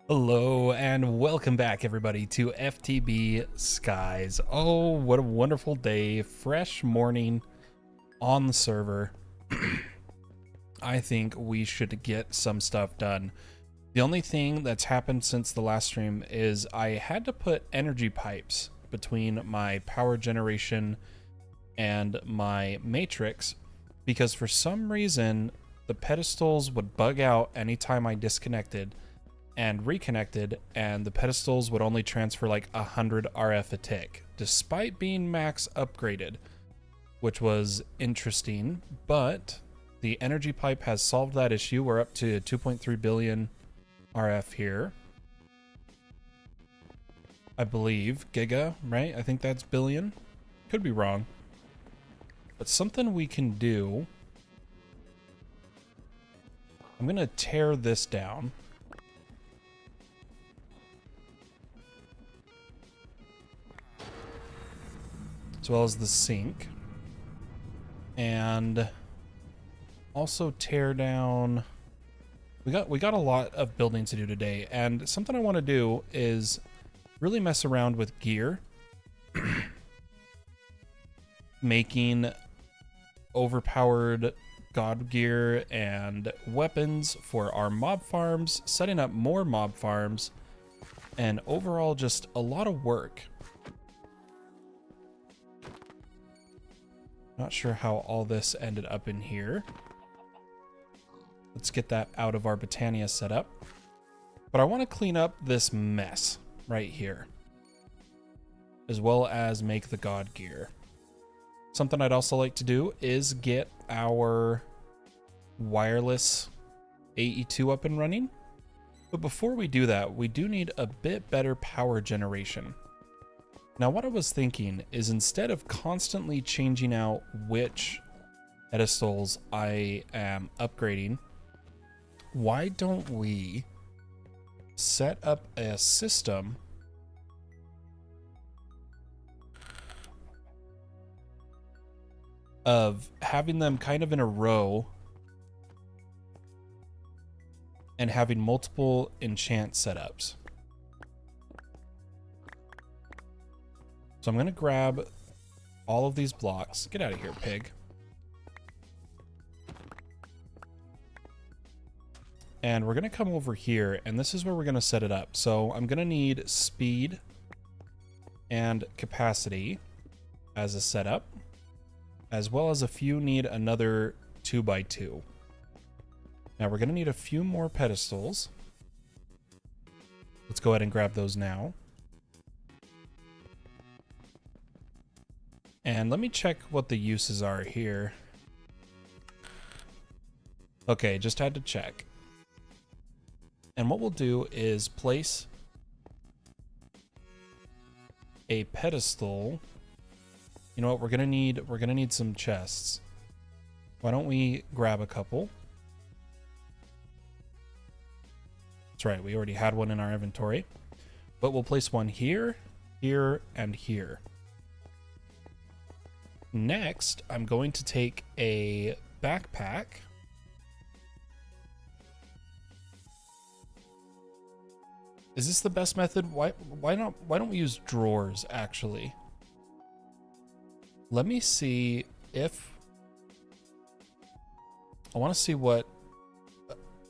Hello and welcome back everybody to FTB Skies. Oh, what a wonderful day. Fresh morning on the server. I think we should get some stuff done. The only thing that's happened since the last stream is I had to put energy pipes between my power generation and my matrix because for some reason the pedestals would bug out anytime I disconnected and reconnected, and the pedestals would only transfer like 100 RF a tick, despite being max upgraded, which was interesting, but the energy pipe has solved that issue. We're up to 2.3 billion RF here. I believe, giga, right? I think that's billion. Could be wrong. But something we can do, I'm gonna tear this down. As well as the sink, and also tear down. We got a lot of building to do today, and something I want to do is really mess around with gear, making overpowered god gear and weapons for our mob farms, setting up more mob farms, and overall just a lot of work. Not sure how all this ended up in here. Let's get that out of our Britannia setup. But I want to clean up this mess right here, as well as make the god gear. Something I'd also like to do is get our wireless AE2 up and running. But before we do that, we do need a bit better power generation. Now, what I was thinking is instead of constantly changing out which pedestals I am upgrading, why don't we set up a system of having them kind of in a row and having multiple enchant setups. So I'm going to grab all of these blocks. Get out of here, pig. And we're going to come over here, and this is where we're going to set it up. So I'm going to need speed and capacity as a setup, as well as a few need another 2x2. Now we're going to need a few more pedestals. Let's go ahead and grab those now. And let me check what the uses are here. Okay, just had to check. And what we'll do is place a pedestal. You know what, we're gonna need some chests. Why don't we grab a couple? That's right, we already had one in our inventory. But we'll place one here, here, and here. Next, I'm going to take a backpack. Is this the best method? Why don't we use drawers actually? Let me see if I want to see what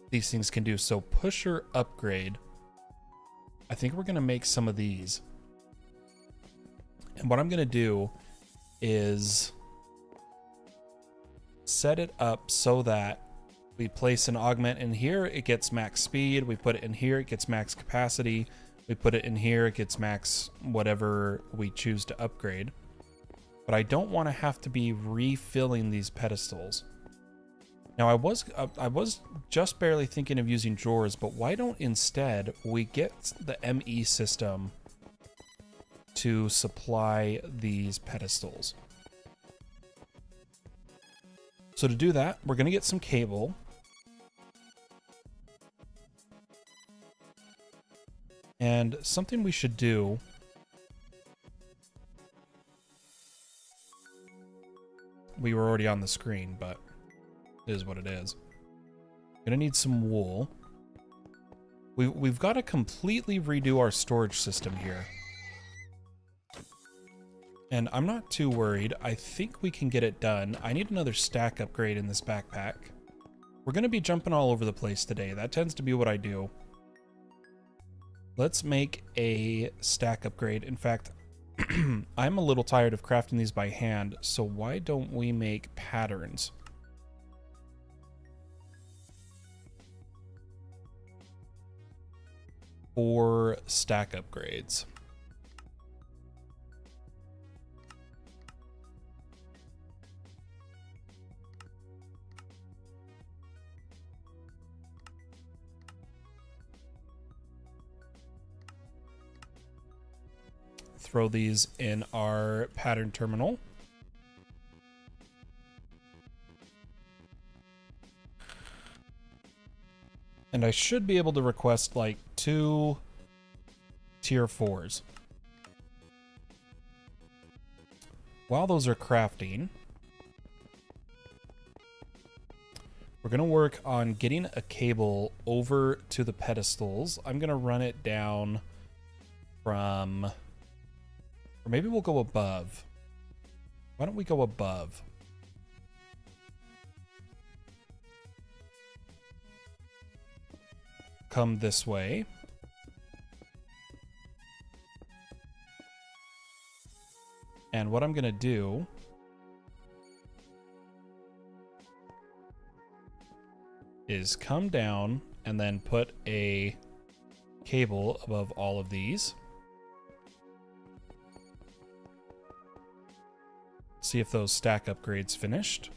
these things can do. So pusher upgrade. I think we're going to make some of these. And what I'm going to do is set it up so that we place an augment in here, it gets max speed. We put it in here, it gets max capacity. We put it in here, it gets max whatever we choose to upgrade. But I don't want to have to be refilling these pedestals. Now I was just barely thinking of using drawers, but why don't instead we get the ME system to supply these pedestals? So to do that, we're going to get some cable. And something we should do, we were already on the screen, but it is what it is. Gonna need some wool. We've got to completely redo our storage system here. And I'm not too worried. I think we can get it done. I need another stack upgrade in this backpack. We're going to be jumping all over the place today. That tends to be what I do. Let's make a stack upgrade. In fact, I'm a little tired of crafting these by hand, so why don't we make patterns? For stack upgrades. Throw these in our pattern terminal. And I should be able to request like 2 tier 4s. While those are crafting, we're going to work on getting a cable over to the pedestals. I'm going to run it down from... Or maybe we'll go above. Why don't we go above? Come this way. And what I'm going to do is come down and then put a cable above all of these. See if those stack upgrades finished.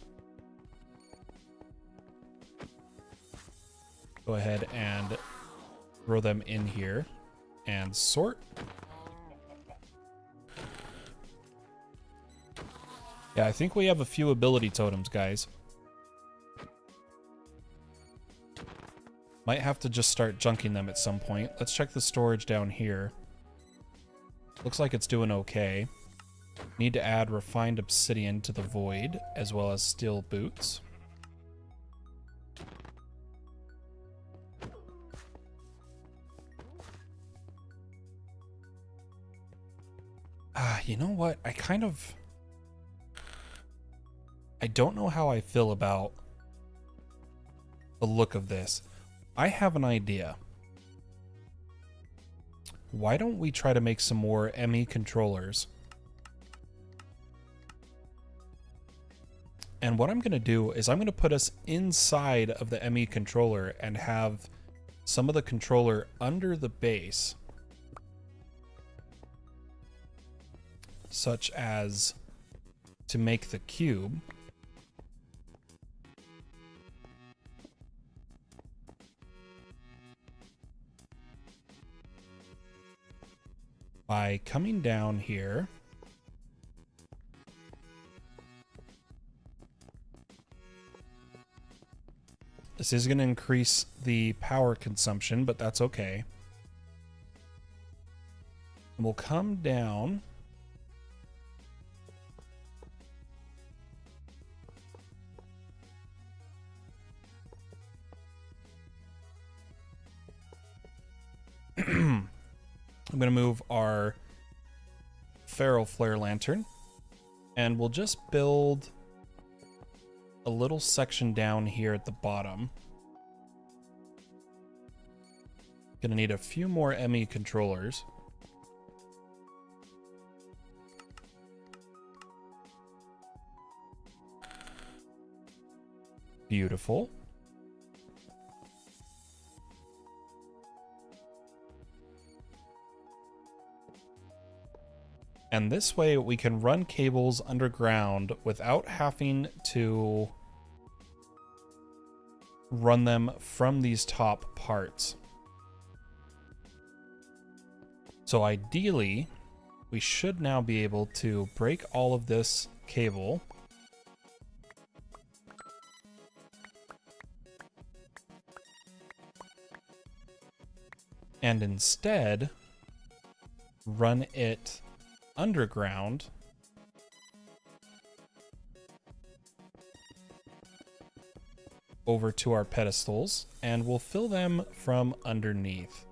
Go ahead and throw them in here and sort. Yeah, I think we have a few ability totems, guys. Might have to just start junking them at some point. Let's check the storage down here. Looks like it's doing okay. Need to add refined obsidian to the void, as well as steel boots. You know what? I don't know how I feel about the look of this. I have an idea. Why don't we try to make some more ME controllers? And what I'm going to do is I'm going to put us inside of the ME controller and have some of the controller under the base. Such as to make the cube. By coming down here. This is going to increase the power consumption, but that's okay. And we'll come down. I'm going to move our feral flare lantern, and we'll just build a little section down here at the bottom. Gonna need a few more ME controllers. Beautiful. And this way we can run cables underground without having to run them from these top parts. So ideally, we should now be able to break all of this cable. And instead, run it underground over to our pedestals, and we'll fill them from underneath.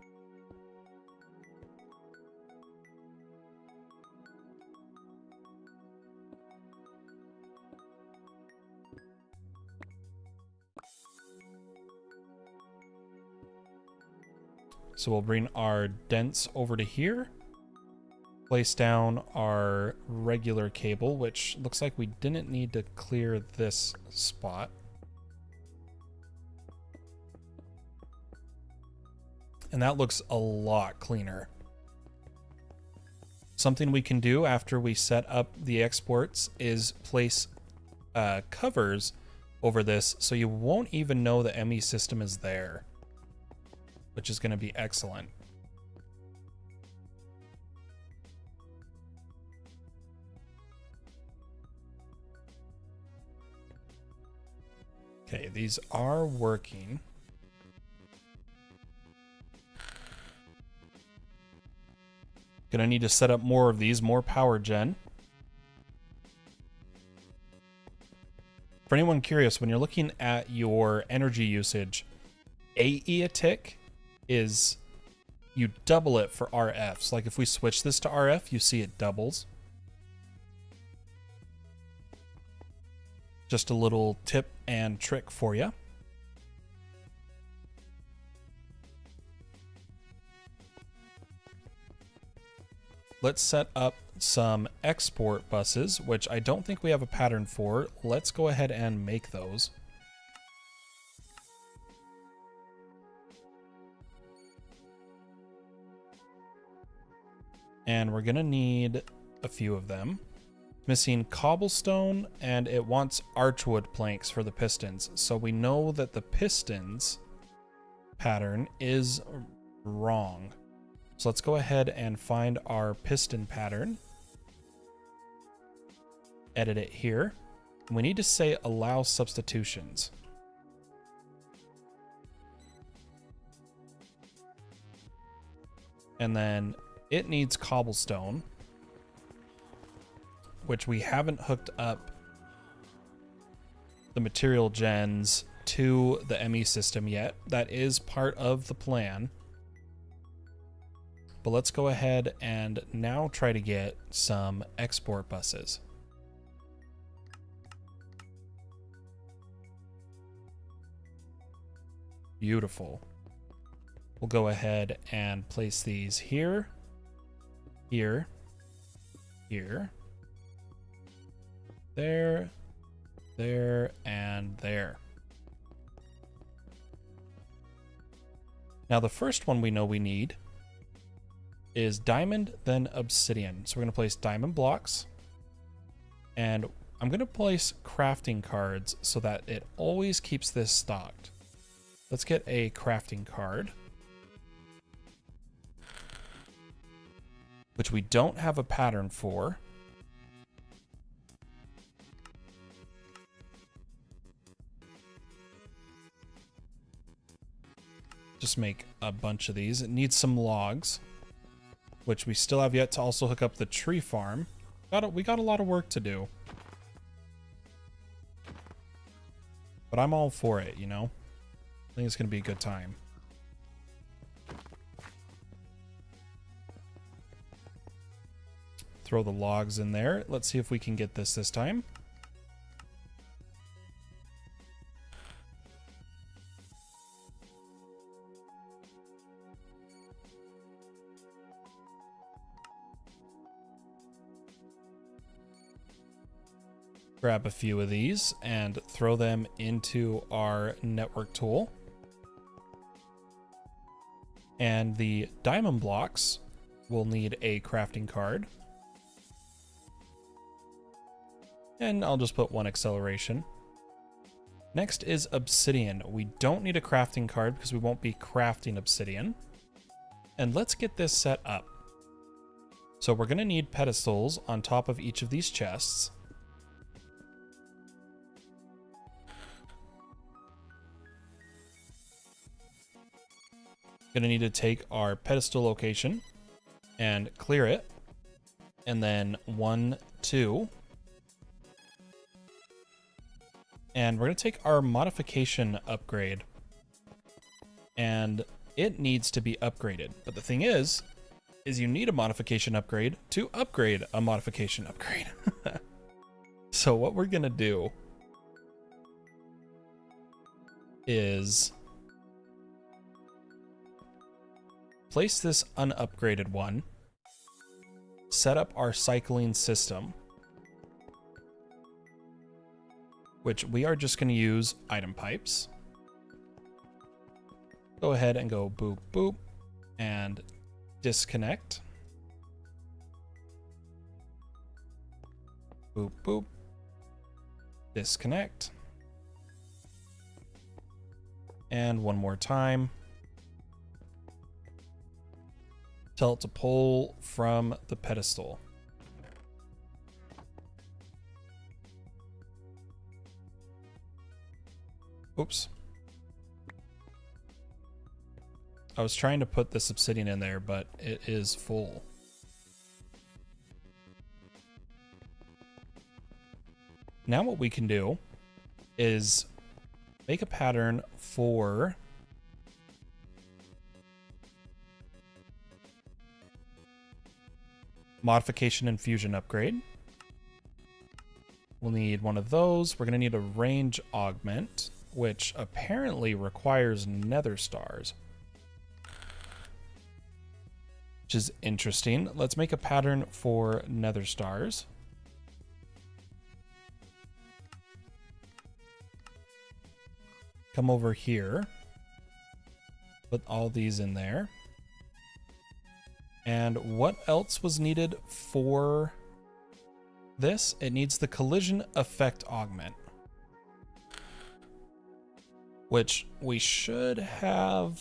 So we'll bring our dents over to here, place down our regular cable, which looks like we didn't need to clear this spot. And that looks a lot cleaner. Something we can do after we set up the exports is place covers over this so you won't even know the ME system is there, which is going to be excellent. Okay, these are working. Gonna need to set up more of these, more power gen. For anyone curious, when you're looking at your energy usage, AE a tick is you double it for RF. So like if we switch this to RF, you see it doubles. Just a little tip and trick for you. Let's set up some export buses, which I don't think we have a pattern for. Let's go ahead and make those. And we're gonna need a few of them. Missing cobblestone, and it wants archwood planks for the pistons. So we know that the pistons pattern is wrong. So let's go ahead and find our piston pattern. Edit it here. We need to say allow substitutions. And then it needs cobblestone, which we haven't hooked up the material gens to the ME system yet. That is part of the plan. But let's go ahead and now try to get some export buses. Beautiful. We'll go ahead and place these here, here, here, there, there, and there. Now the first one we know we need is diamond, then obsidian. So we're going to place diamond blocks, and I'm going to place crafting cards so that it always keeps this stocked. Let's get a crafting card, which we don't have a pattern for. Just make a bunch of these. It needs some logs, which we still have yet to also hook up the tree farm. We got a lot of work to do. But I'm all for it, you know? I think it's going to be a good time. Throw the logs in there. Let's see if we can get this time. Grab a few of these and throw them into our network tool. And the diamond blocks will need a crafting card. And I'll just put one acceleration. Next is obsidian. We don't need a crafting card because we won't be crafting obsidian. And let's get this set up. So we're going to need pedestals on top of each of these chests. Going to need to take our pedestal location and clear it. And then 1, 2. And we're going to take our modification upgrade. And it needs to be upgraded. But the thing is you need a modification upgrade to upgrade a modification upgrade. So what we're going to do is place this unupgraded one, set up our cycling system, which we are just going to use item pipes. Go ahead and go boop, boop, and disconnect. Boop, boop, disconnect. And one more time. Tell it to pull from the pedestal. Oops. I was trying to put this obsidian in there, but it is full. Now what we can do is make a pattern for modification and fusion upgrade. We'll need one of those. We're going to need a range augment, which apparently requires nether stars, which is interesting. Let's make a pattern for nether stars. Come over here, put all these in there. And what else was needed for this? It needs the collision effect augment, which we should have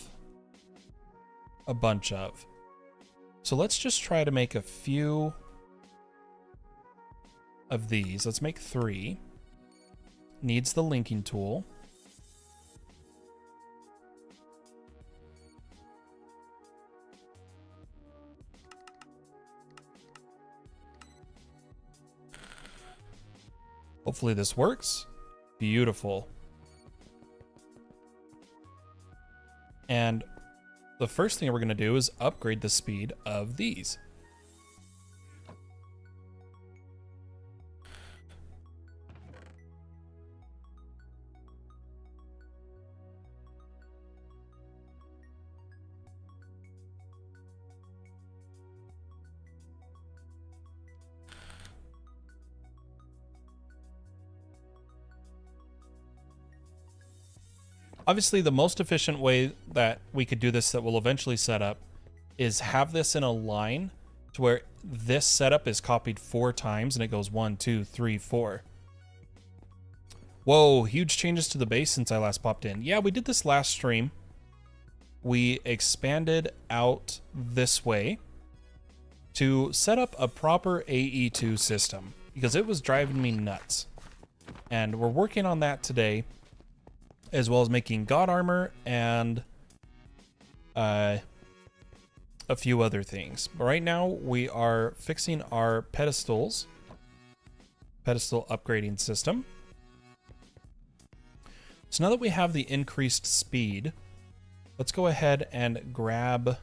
a bunch of. So let's just try to make a few of these. Let's make 3. Needs the linking tool. Hopefully this works. Beautiful. And the first thing we're going to do is upgrade the speed of these. Obviously, the most efficient way that we could do this that we'll eventually set up is have this in a line to where this setup is copied 4 times and it goes 1, 2, 3, 4. Whoa, huge changes to the base since I last popped in. Yeah, we did this last stream. We expanded out this way to set up a proper AE2 system because it was driving me nuts. And we're working on that today, as well as making god armor and a few other things. But right now we are fixing our pedestal upgrading system. So now that we have the increased speed, let's go ahead and grab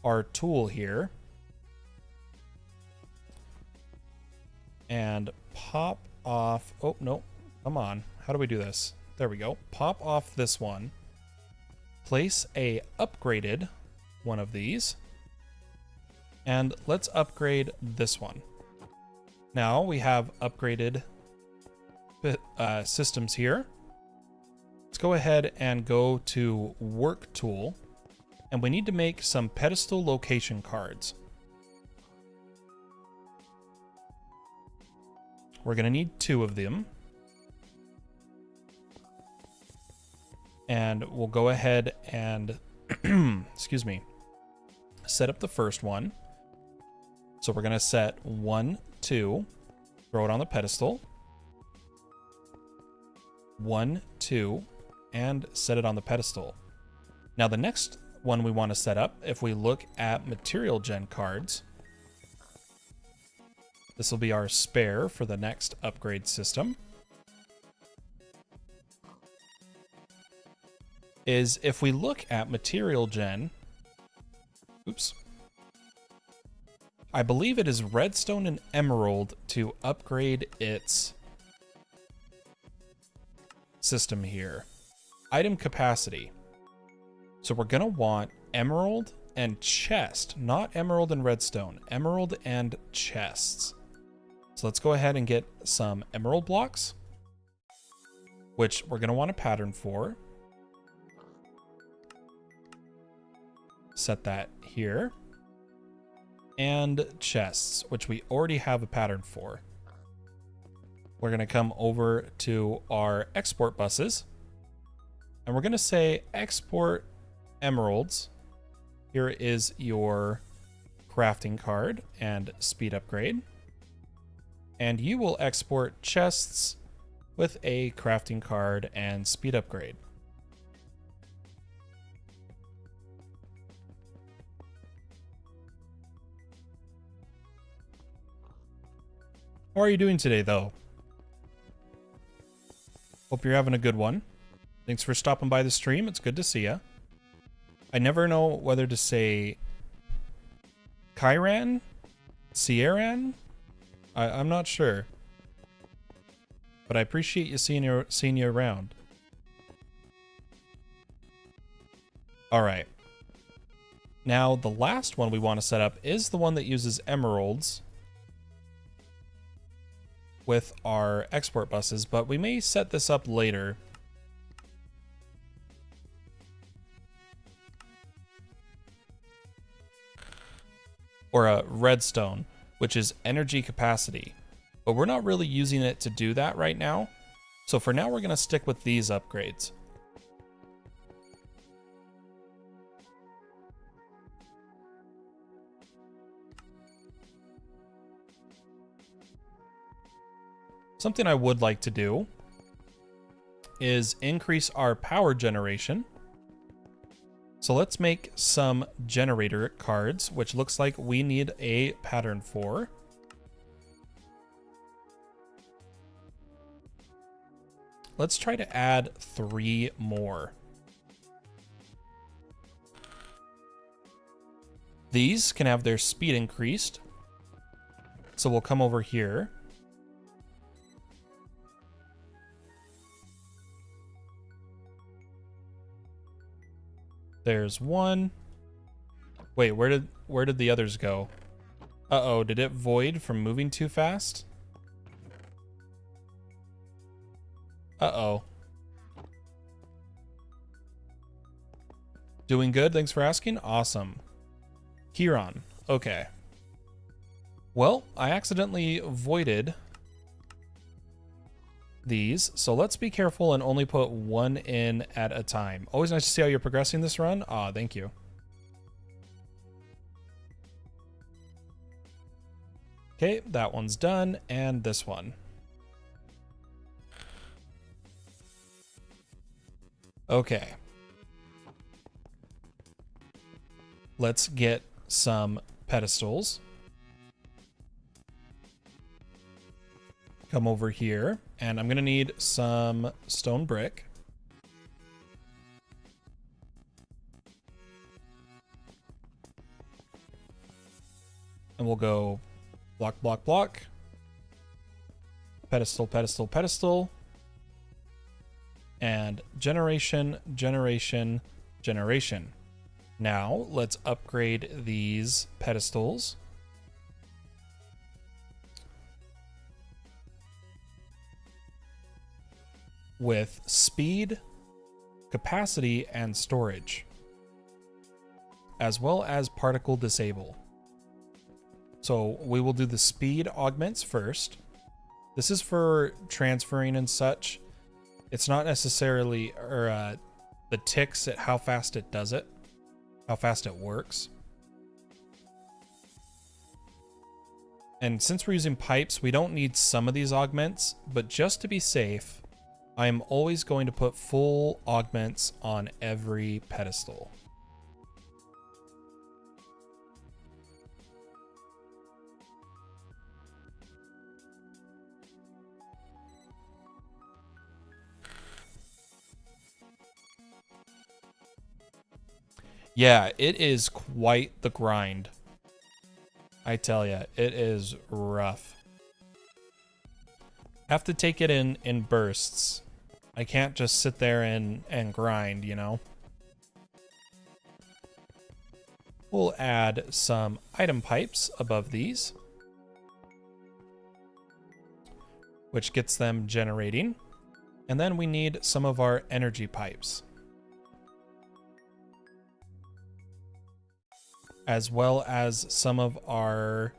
our tool here and pop off. Oh, no, come on. How do we do this? There we go. Pop off this one. Place a upgraded one of these. And let's upgrade this one. Now we have upgraded systems here. Let's go ahead and go to work tool. And we need to make some pedestal location cards. We're going to need 2 of them. And we'll go ahead and, excuse me, set up the first one. So we're going to set 1, 2, throw it on the pedestal. 1, 2, and set it on the pedestal. Now the next one we want to set up, if we look at material gen cards, this will be our spare for the next upgrade system. is if we look at material gen, oops, I believe it is redstone and emerald to upgrade its system here. Item capacity. So we're gonna want emerald and chest, not emerald and redstone, emerald and chests. So let's go ahead and get some emerald blocks, which we're gonna want a pattern for. Set that here. And chests, which we already have a pattern for. We're gonna come over to our export buses, and we're gonna say export emeralds. Here is your crafting card and speed upgrade. And you will export chests with a crafting card and speed upgrade. How are you doing today, though? Hope you're having a good one. Thanks for stopping by the stream. It's good to see you. I never know whether to say Kyran, Sierran. I'm not sure, but I appreciate you seeing you around. All right. Now the last one we want to set up is the one that uses emeralds with our export buses, but we may set this up later. Or a redstone, which is energy capacity, but we're not really using it to do that right now. So for now, we're going to stick with these upgrades. Something I would like to do is increase our power generation. So let's make some generator cards, which looks like we need a pattern for. Let's try to add 3 more. These can have their speed increased. So we'll come over here. There's one. Wait, where did the others go? Uh-oh, did it void from moving too fast? Uh-oh. Doing good, thanks for asking. Awesome. Kieran, okay. Well, I accidentally voided these, so let's be careful and only put 1 in at a time. Always nice to see how you're progressing this run. Ah, thank you. Okay, that one's done, and this one. Okay. Let's get some pedestals. Come over here, and I'm gonna need some stone brick. And we'll go block, block, block. Pedestal, pedestal, pedestal. And generation, generation, generation. Now, let's upgrade these pedestals. With speed, capacity, and storage, as well as particle disable. So we will do the speed augments first. This is for transferring and such. It's not necessarily the ticks at how fast it does it, how fast it works. And since we're using pipes, we don't need some of these augments, but just to be safe, I'm always going to put full augments on every pedestal. Yeah, it is quite the grind. I tell ya, it is rough. Have to take it in bursts. I can't just sit there and grind, you know? We'll add some item pipes above these, which gets them generating. And then we need some of our energy pipes, as well as some of our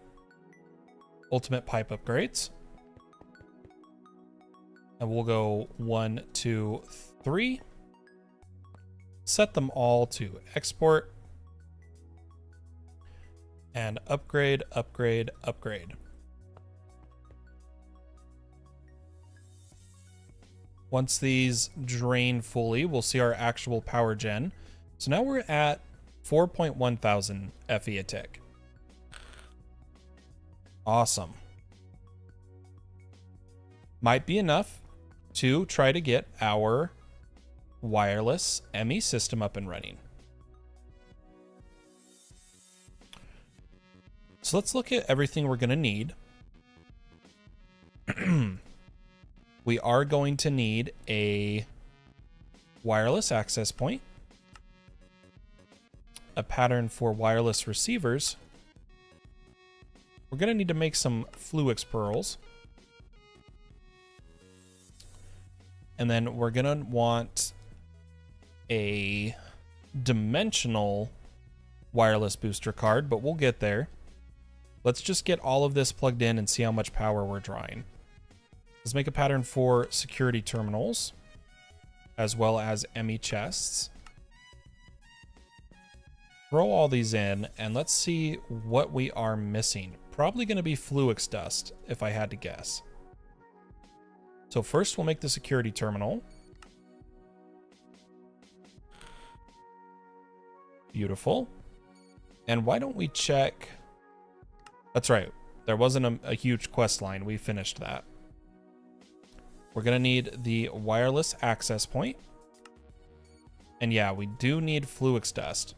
ultimate pipe upgrades. And we'll go 1, 2, 3. Set them all to export. And upgrade, upgrade, upgrade. Once these drain fully, we'll see our actual power gen. So now we're at 4.1 thousand FE a tick. Awesome. Might be enough to try to get our wireless ME system up and running. So let's look at everything we're going to need. We are going to need a wireless access point, a pattern for wireless receivers. We're going to need to make some Fluix pearls. And then we're going to want a dimensional wireless booster card, but we'll get there. Let's just get all of this plugged in and see how much power we're drawing. Let's make a pattern for security terminals, as well as ME chests. Throw all these in, and let's see what we are missing. Probably going to be Fluix dust, if I had to guess. So first we'll make the security terminal. Beautiful. And why don't we check... That's right. There wasn't a huge quest line. We finished that. We're going to need the wireless access point. And yeah, we do need Fluix dust.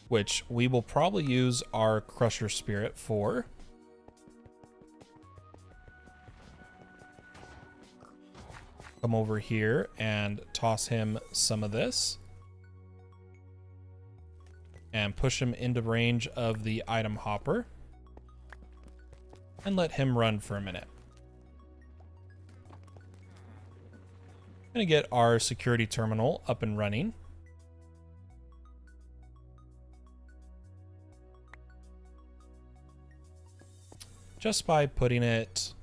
Which we will probably use our Crusher Spirit for. Come over here and toss him some of this. And push him into range of the item hopper. And let him run for a minute. Gonna get our security terminal up and running. Just by putting it,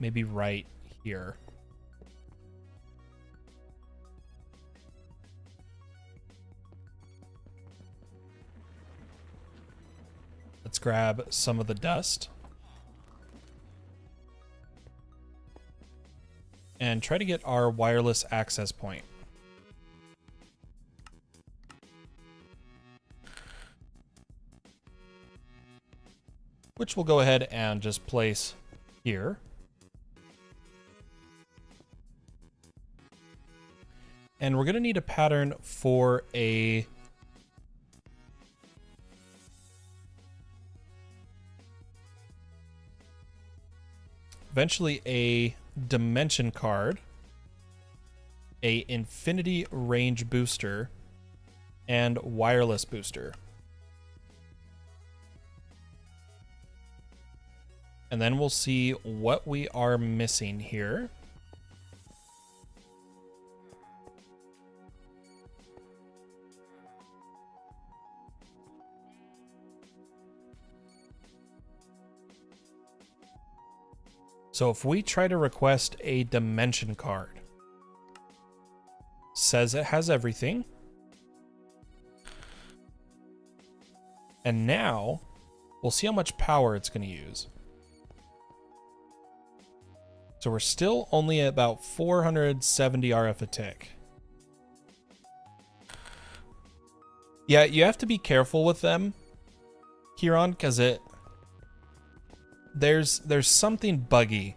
maybe right here. Let's grab some of the dust. And try to get our wireless access point. Which we'll go ahead and just place here. And we're going to need a pattern for eventually a dimension card, a infinity range booster, and wireless booster. And then we'll see what we are missing here. So if we try to request a dimension card, says it has everything. And now we'll see how much power it's going to use. So we're still only at about 470 RF a tick. Yeah, you have to be careful with them, Kieran, because there's something buggy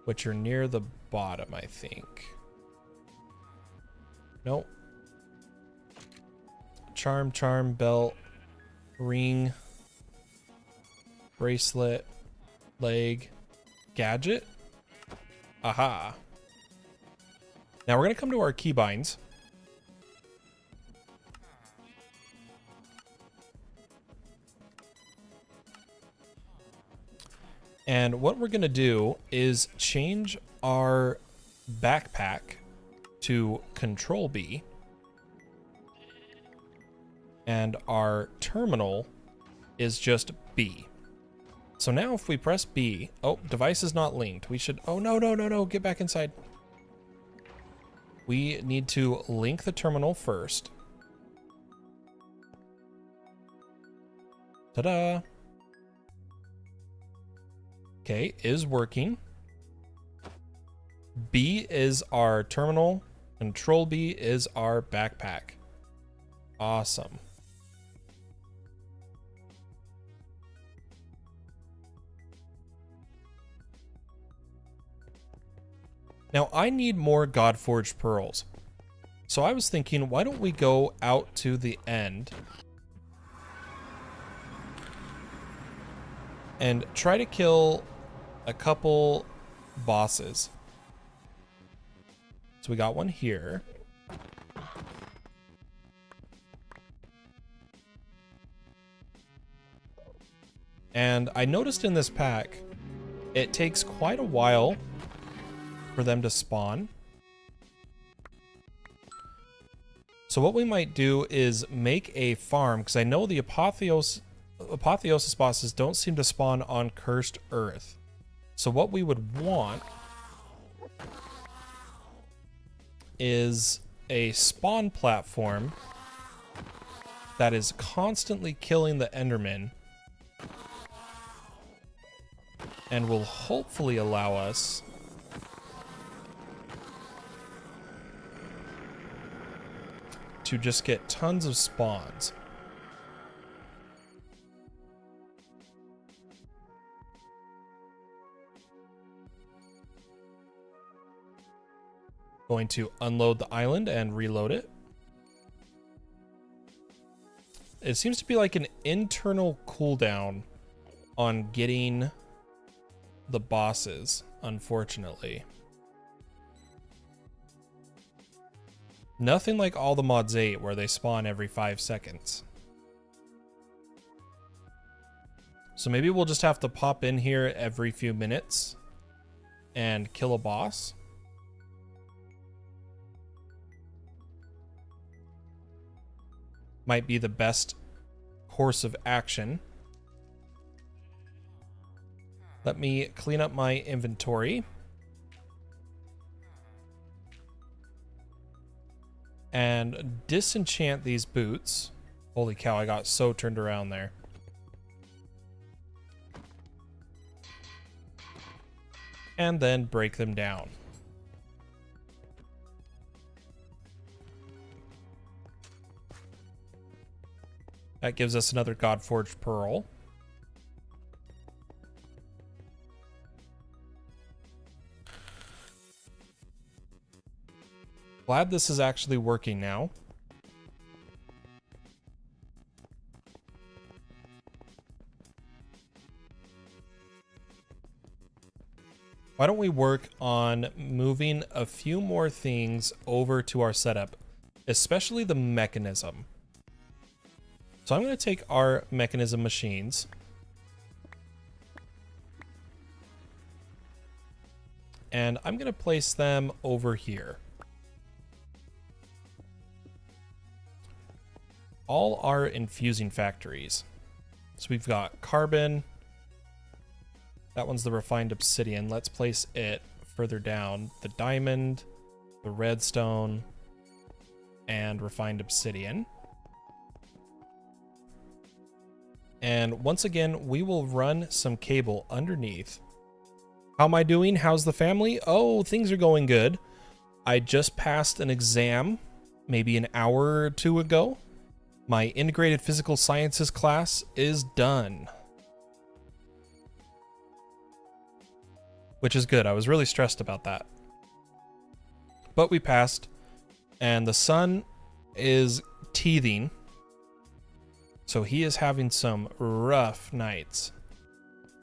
which are near the bottom, I think. Nope. Charm, charm, belt, ring, bracelet, leg, gadget. Aha. Now we're going to come to our keybinds. And what we're going to do is change our backpack to Control B. And our terminal is just B. So now if we press B, oh, device is not linked. We should, oh no, no, no, no, get back inside. We need to link the terminal first. Ta-da. Okay, is working. B is our terminal. Control B is our backpack. Awesome. Now I need more God-forged pearls. So I was thinking, why don't we go out to the end and try to kill a couple bosses. So we got one here. And I noticed in this pack, it takes quite a while for them to spawn. So what we might do is make a farm, because I know the apotheosis bosses don't seem to spawn on cursed earth. So what we would want is a spawn platform that is constantly killing the Enderman and will hopefully allow us to just get tons of spawns. Going to unload the island and reload it. It seems to be like an internal cooldown on getting the bosses, unfortunately. Nothing like all the mods 8 where they spawn every 5 seconds. So maybe we'll just have to pop in here every few minutes and kill a boss. Might be the best course of action. Let me clean up my inventory. And disenchant these boots. Holy cow, I got so turned around there. And then break them down. That gives us another God-forged pearl. Glad this is actually working now. Why don't we work on moving a few more things over to our setup, especially the mechanism. So I'm going to take our mechanism machines and I'm going to place them over here. All our infusing factories. So we've got carbon. That one's the refined obsidian. Let's place it further down. The diamond, the redstone, and refined obsidian. And once again, we will run some cable underneath. How am I doing? How's the family? Oh, things are going good. I just passed an exam maybe an hour or two ago. My integrated physical sciences class is done. which is good. I was really stressed about that. But we passed, and the sun is teething. So he is having some rough nights.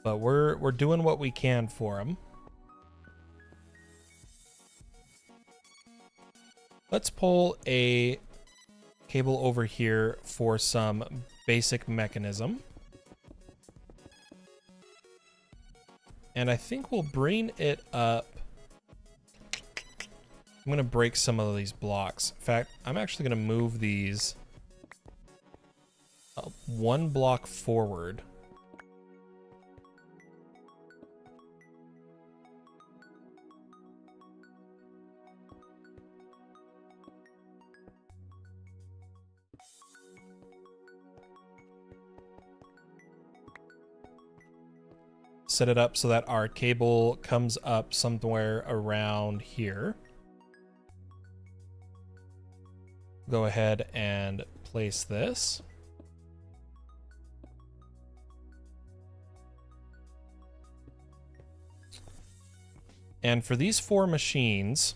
But we're doing what we can for him. Let's pull a cable over here for some basic mechanism. And I think we'll bring it up. I'm going to break some of these blocks. In fact, I'm actually going to move these one block forward. Set it up so that our cable comes up somewhere around here. Go ahead and place this. And for these 4 machines,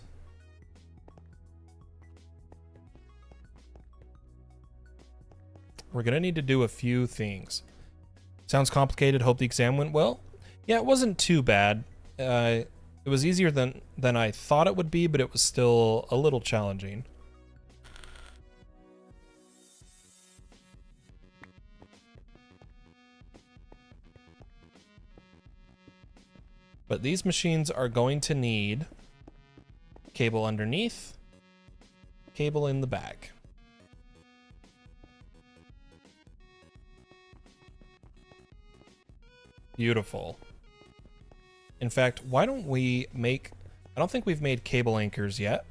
we're going to need to do a few things. Sounds complicated. Hope the exam went well. Yeah, it wasn't too bad. It was easier than I thought it would be, but it was still a little challenging. But these machines are going to need cable underneath, cable in the back. Beautiful. In fact, why don't we make... I don't think we've made cable anchors yet.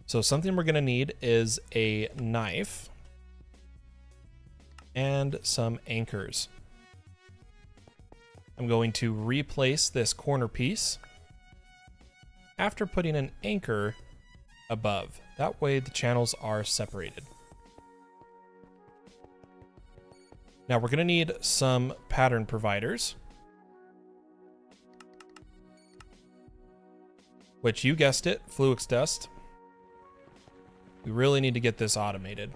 So something we're going to need is a knife and some anchors. I'm going to replace this corner piece after putting an anchor above. That way the channels are separated. Now we're going to need some pattern providers, which you guessed it, Fluix Dust. We really need to get this automated.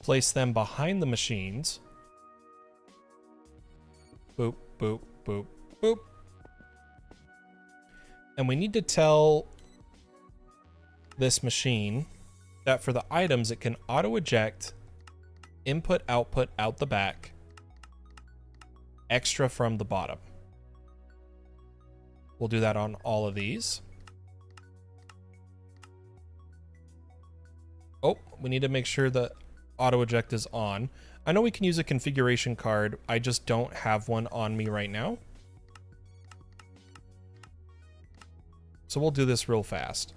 Place them behind the machines. Boop, boop, boop, boop. And we need to tell this machine that for the items, it can auto-eject input, output, out the back, extra from the bottom. We'll do that on all of these. Oh, we need to make sure that auto eject is on. I know we can use a configuration card. I just don't have one on me right now. So we'll do this real fast.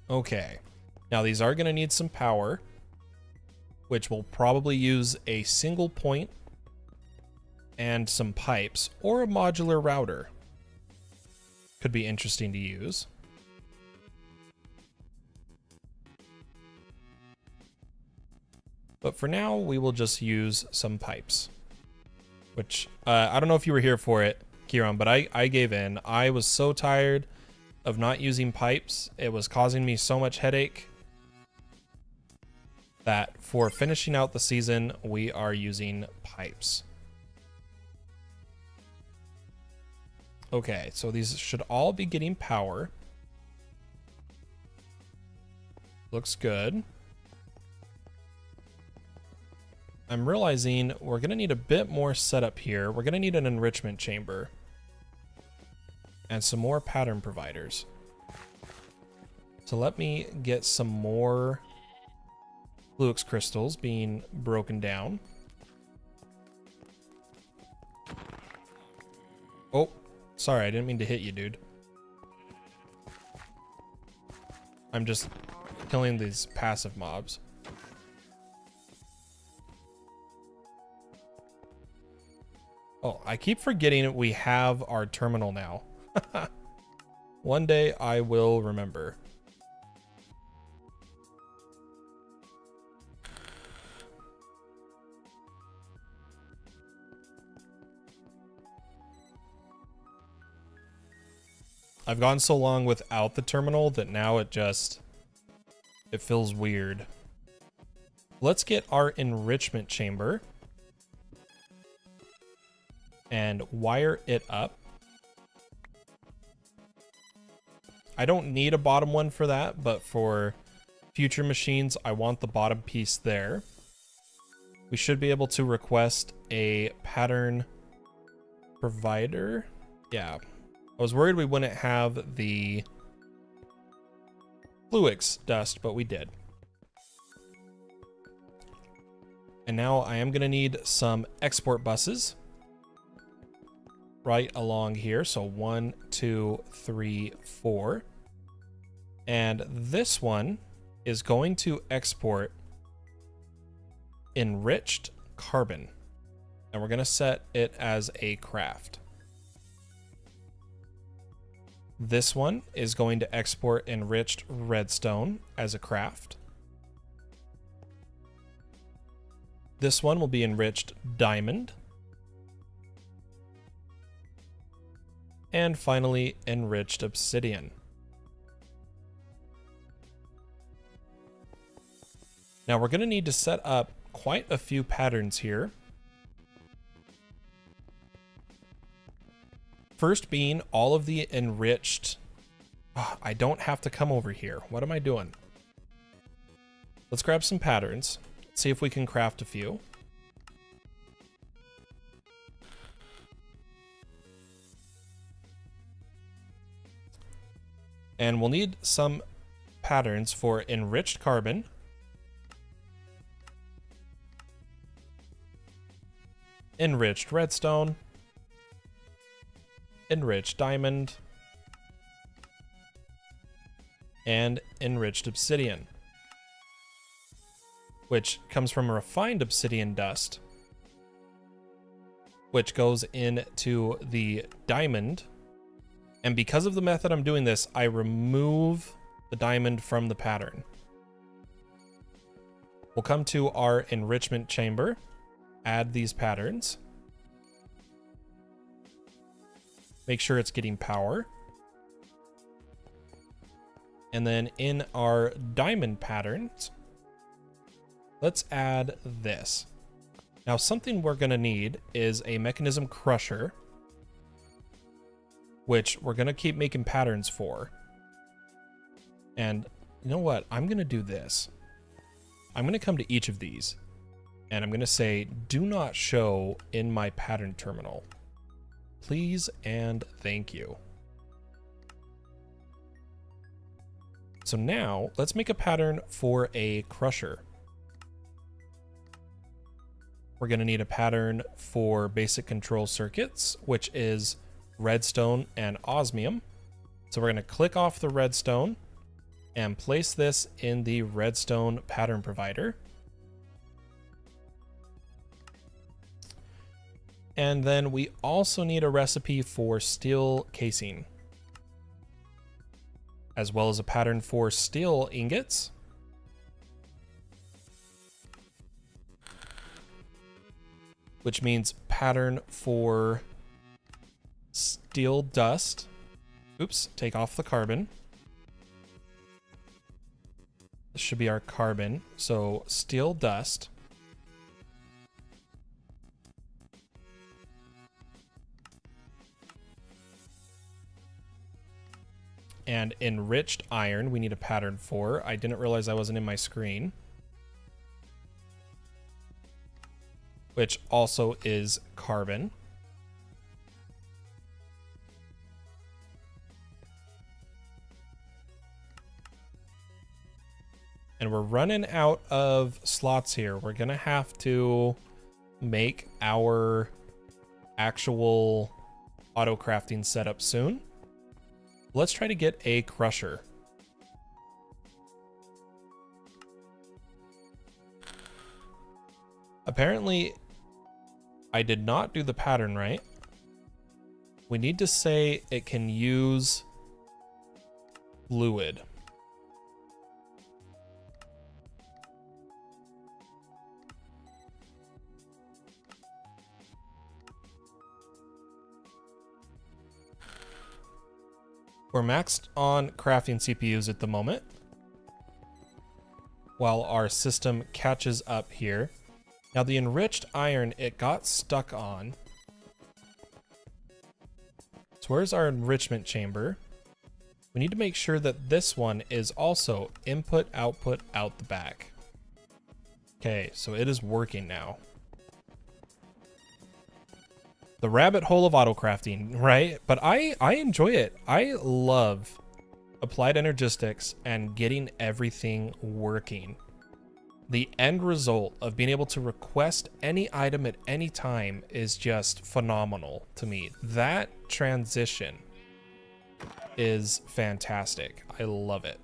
Okay. Now these are going to need some power, which will probably use a single point and some pipes or a modular router. Could be interesting to use. But for now, we will just use some pipes. Which, I don't know if you were here for it, Kieran, but I gave in. I was so tired of not using pipes. It was causing me so much headache that for finishing out the season, we are using pipes. Okay, so these should all be getting power. Looks good. I'm realizing we're going to need a bit more setup here. We're going to need an enrichment chamber and some more pattern providers. So let me get some more Fluix crystals being broken down. Oh, sorry, I didn't mean to hit you, dude. I'm just killing these passive mobs. Oh, I keep forgetting we have our terminal now. One day I will remember. I've gone so long without the terminal that now it feels weird. Let's get our enrichment chamber and wire it up. I don't need a bottom one for that, but for future machines, I want the bottom piece there. We should be able to request a pattern provider. Yeah. I was worried we wouldn't have the Fluix dust, but we did. And now I am going to need some export buses right along here. So 1, 2, 3, 4. And this one is going to export enriched carbon. And we're going to set it as a craft. This one is going to export enriched redstone as a craft. This one will be enriched diamond. And finally, enriched obsidian. Now we're going to need to set up quite a few patterns here. First being all of the enriched... Oh, I don't have to come over here. What am I doing? Let's grab some patterns. See if we can craft a few. And we'll need some patterns for enriched carbon. Enriched redstone. Enriched diamond. And enriched obsidian, which comes from refined obsidian dust, which goes into the diamond. And because of the method I'm doing this, I remove the diamond from the pattern. We'll come to our enrichment chamber, add these patterns, make sure it's getting power. And then in our diamond patterns, let's add this. Now, something we're going to need is a mechanism crusher, which we're going to keep making patterns for. And you know what? I'm going to do this. I'm going to come to each of these and I'm going to say, do not show in my pattern terminal. Please and thank you. So now let's make a pattern for a crusher. We're going to need a pattern for basic control circuits, which is redstone and osmium. So we're going to click off the redstone and place this in the redstone pattern provider. And then we also need a recipe for steel casing, as well as a pattern for steel ingots. Which means pattern for steel dust. Oops, take off the carbon. This should be our carbon. So steel dust. And enriched iron, we need a pattern for. I didn't realize I wasn't in my screen. Which also is carbon. And we're running out of slots here. We're gonna have to make our actual auto crafting setup soon. Let's try to get a crusher. Apparently, I did not do the pattern right. We need to say it can use fluid. We're maxed on crafting CPUs at the moment, while our system catches up here. Now the enriched iron, it got stuck on. So where's our enrichment chamber? We need to make sure that this one is also input, output, out the back. Okay, so it is working now. The rabbit hole of auto crafting, right? But I enjoy it. I love applied energistics and getting everything working. The end result of being able to request any item at any time is just phenomenal to me. That transition is fantastic. I love it.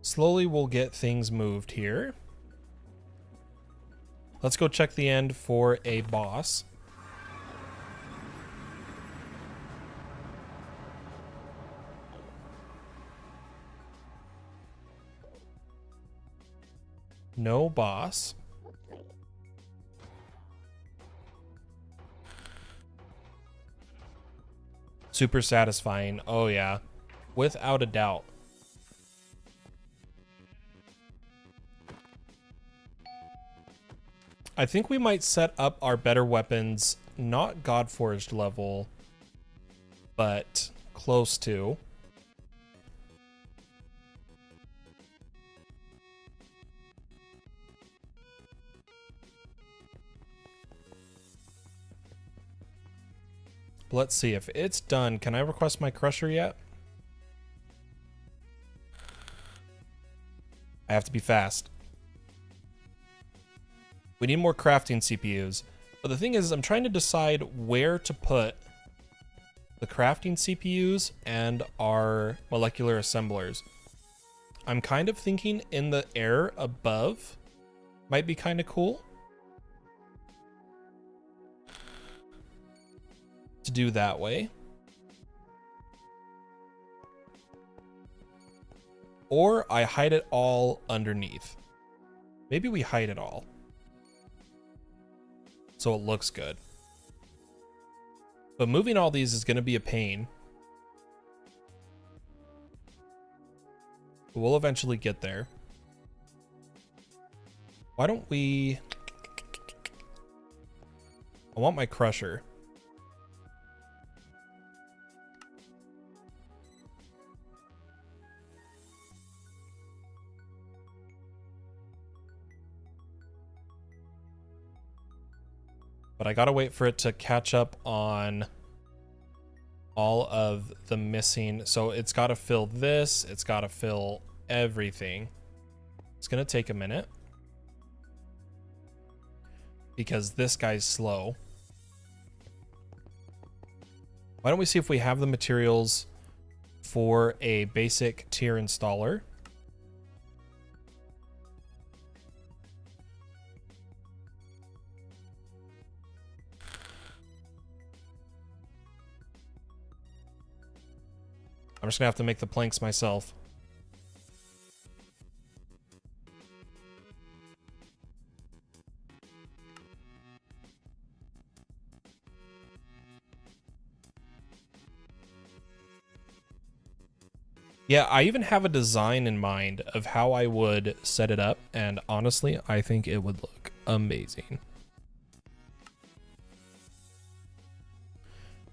Slowly we'll get things moved here. Let's go check the end for a boss. No boss. Super satisfying. Oh yeah, without a doubt. I think we might set up our better weapons, not Godforged level, but close to. Let's see if it's done. Can I request my crusher yet? I have to be fast. We need more crafting CPUs. But the thing is, I'm trying to decide where to put the crafting CPUs and our molecular assemblers. I'm kind of thinking in the air above might be kind of cool to do that way. Or I hide it all underneath. Maybe we hide it all so it looks good. But moving all these is going to be a pain. But we'll eventually get there. Why don't we... I want my crusher. But I gotta wait for it to catch up on all of the missing. So it's gotta fill this, it's gotta fill everything. It's gonna take a minute because this guy's slow. Why don't we see if we have the materials for a basic tier installer? I'm just gonna have to make the planks myself. Yeah, I even have a design in mind of how I would set it up, and honestly, I think it would look amazing.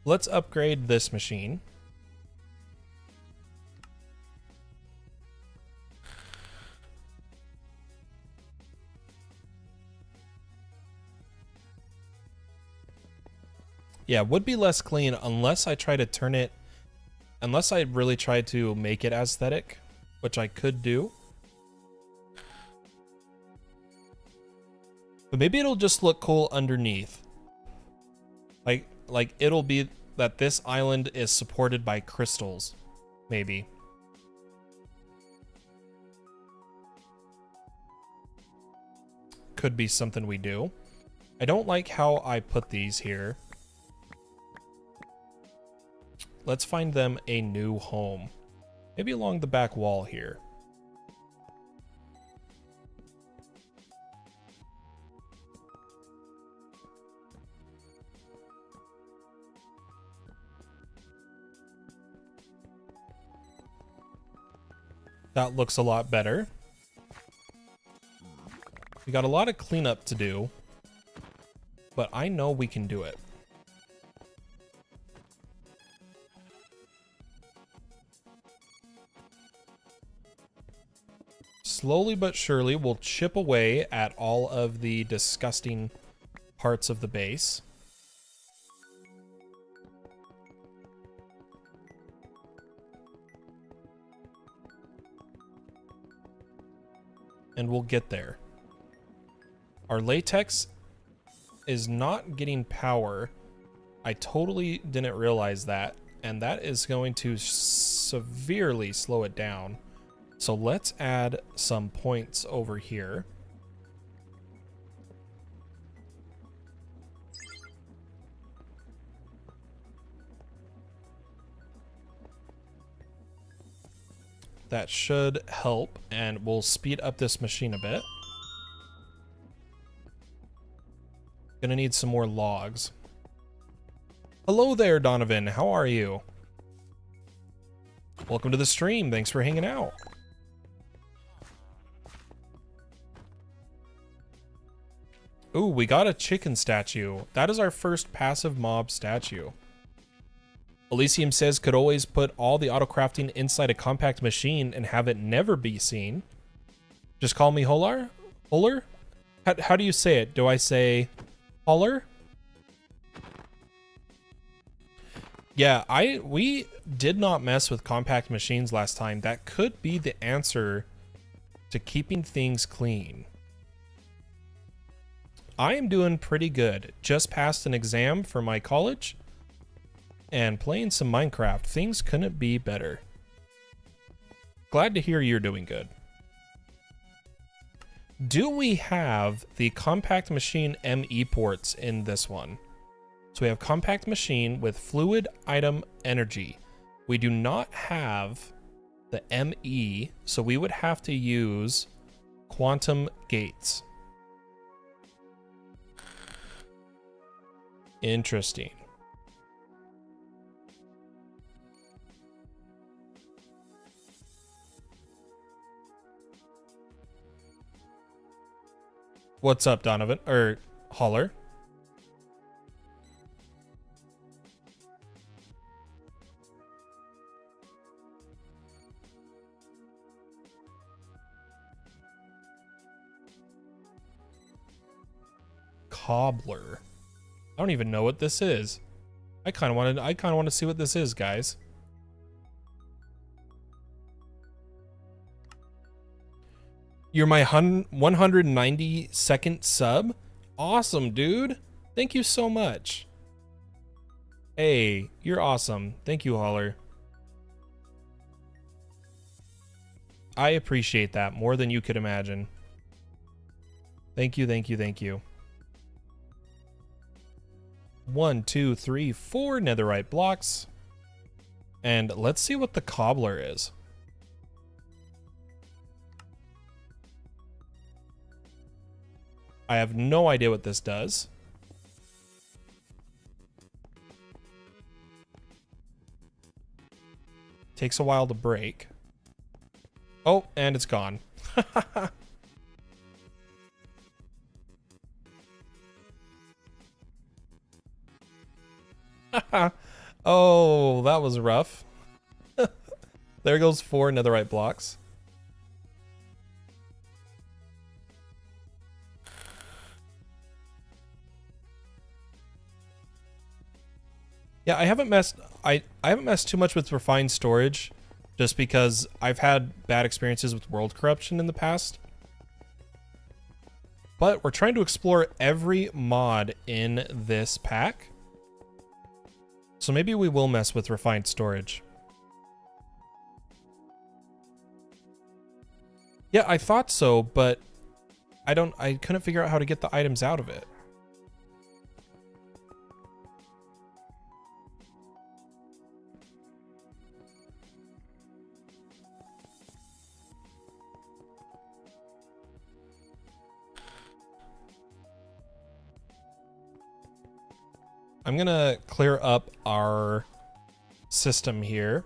Let's upgrade this machine. Yeah, would be less clean unless I try to turn it, unless I really try to make it aesthetic, which I could do. But maybe it'll just look cool underneath. Like it'll be that this island is supported by crystals. Maybe. Could be something we do. I don't like how I put these here. Let's find them a new home. Maybe along the back wall here. That looks a lot better. We got a lot of cleanup to do, but I know we can do it. Slowly but surely, we'll chip away at all of the disgusting parts of the base. And we'll get there. Our latex is not getting power. I totally didn't realize that, and that is going to severely slow it down. So let's add some points over here. That should help, and we'll speed up this machine a bit. Gonna need some more logs. Hello there, Donovan. How are you? Welcome to the stream. Thanks for hanging out. Ooh, we got a chicken statue. That is our first passive mob statue. Elysium says could always put all the auto crafting inside a compact machine and have it never be seen. Just call me Holar? Holar? How do you say it? Do I say Holar? Yeah, we did not mess with compact machines last time. That could be the answer to keeping things clean. I am doing pretty good. Just passed an exam for my college and playing some Minecraft. Things couldn't be better. Glad to hear you're doing good. Do we have the compact machine ME ports in this one? So we have compact machine with fluid item energy. We do not have the ME, so we would have to use quantum gates. Interesting. What's up, Donovan? Or Holler? Cobbler. I don't even know what this is. I kind of want to see what this is, guys. You're my 192nd sub? Awesome, dude. Thank you so much. Hey, you're awesome. Thank you, Holler. I appreciate that more than you could imagine. Thank you, thank you, thank you. 1, 2, 3, 4 netherite blocks. And let's see what the cobbler is. I have no idea what this does. Takes a while to break. Oh, and it's gone. Oh, that was rough. There goes 4 netherite blocks. Yeah, I haven't messed too much with refined storage just because I've had bad experiences with world corruption in the past. But we're trying to explore every mod in this pack. So maybe we will mess with refined storage. Yeah, I thought so, but I couldn't figure out how to get the items out of it. I'm gonna clear up our system here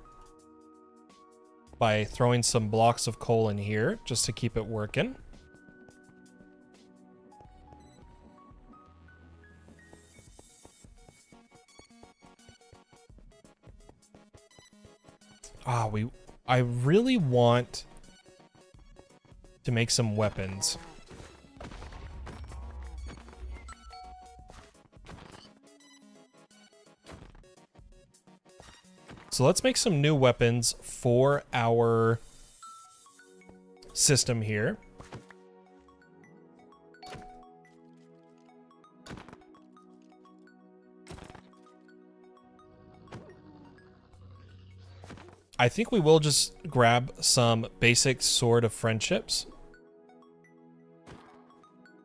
by throwing some blocks of coal in here just to keep it working. I really want to make some weapons. So let's make some new weapons for our system here. I think we will just grab some basic Sword of Friendships.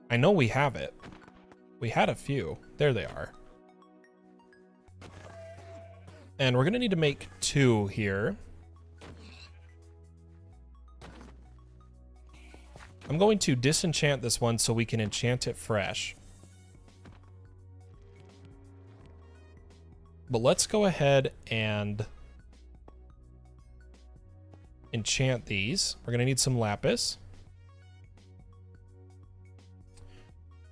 I know we have it. We had a few. There they are. And we're going to need to make 2 here. I'm going to disenchant this one so we can enchant it fresh. But let's go ahead and enchant these. We're going to need some lapis.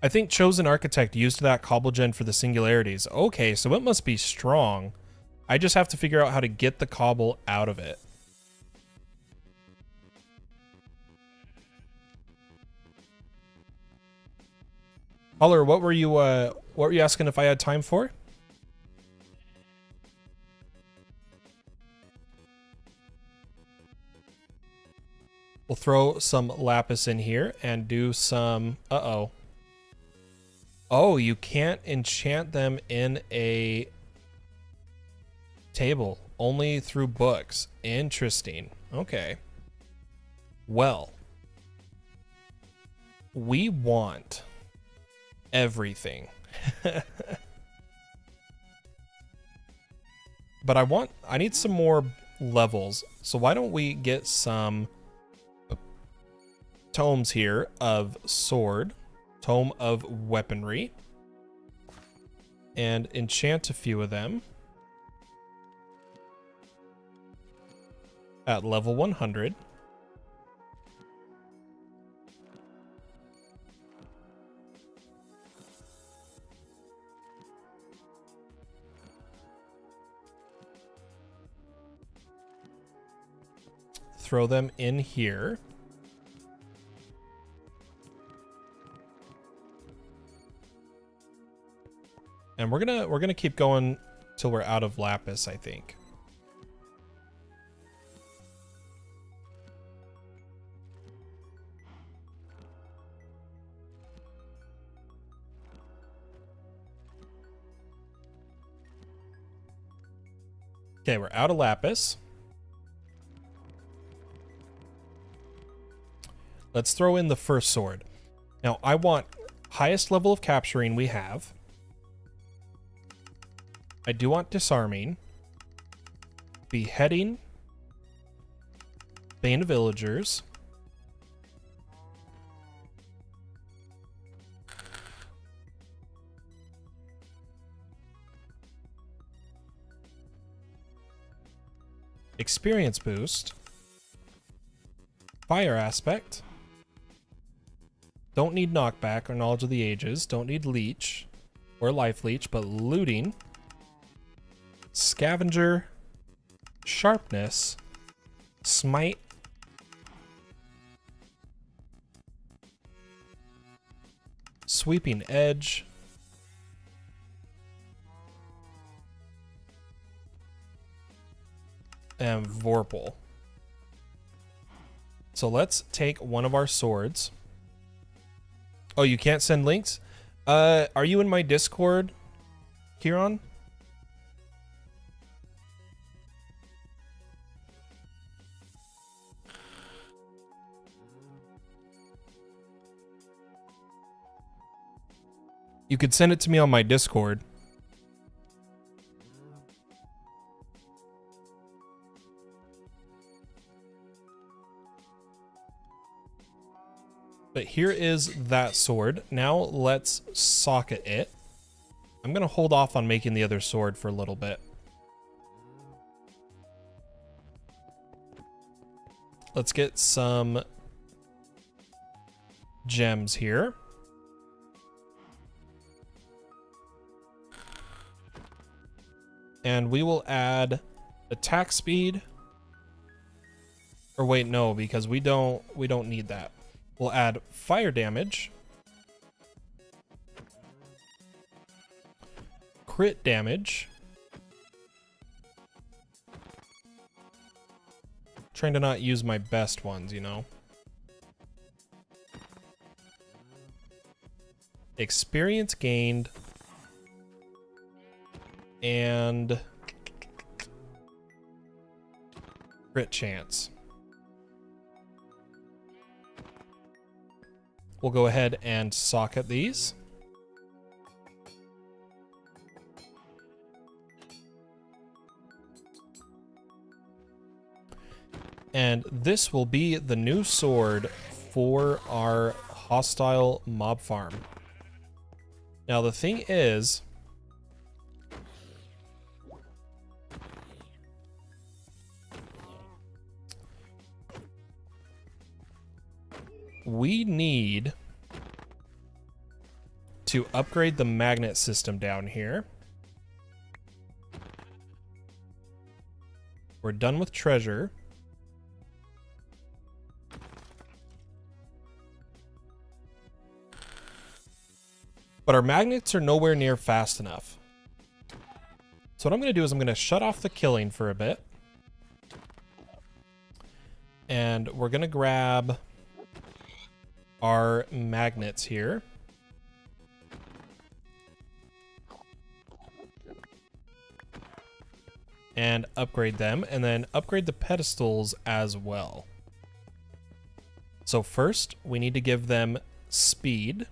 I think Chosen Architect used that cobble gen for the singularities. Okay, so it must be strong. I just have to figure out how to get the cobble out of it. Holler, what were you asking if I had time for? We'll throw some lapis in here and do some... Uh-oh. Oh, you can't enchant them in a table. Only through books. Interesting. Okay. Well. We want everything. But I need some more levels. So why don't we get some tomes here of sword, tome of weaponry, and enchant a few of them at level 100. Throw them in here. And we're gonna keep going till we're out of lapis, I think. Okay, we're out of lapis. Let's throw in the first sword. Now, I want highest level of capturing we have. I do want disarming, beheading, bane of villagers, experience boost, fire aspect, don't need knockback or knowledge of the ages, don't need leech or life leech, but looting, scavenger, sharpness, smite, sweeping edge, and vorpal. So let's take one of our swords. Oh, you can't send links? Are you in my Discord, Kieran? You could send it to me on my Discord. But here is that sword. Now let's socket it. I'm going to hold off on making the other sword for a little bit. Let's get some gems here. And we will add attack speed. Or wait, no, because we don't need that. We'll add fire damage, crit damage, trying to not use my best ones, you know, experience gained, and crit chance. We'll go ahead and socket these. And this will be the new sword for our hostile mob farm. Now the thing is, we need to upgrade the magnet system down here. We're done with treasure. But our magnets are nowhere near fast enough. So what I'm going to do is I'm going to shut off the killing for a bit. And we're going to grab our magnets here. And upgrade them, and then upgrade the pedestals as well. So first, we need to give them speed.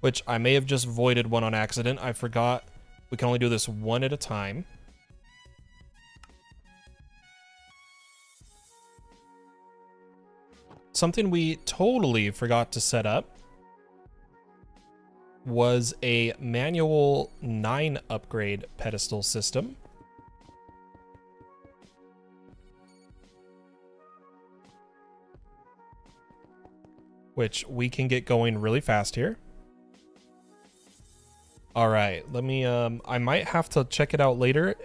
Which I may have just voided one on accident. I forgot we can only do this one at a time. Something we totally forgot to set up was a manual 9 upgrade pedestal system. Which we can get going really fast here. All right, let me, I might have to check it out later.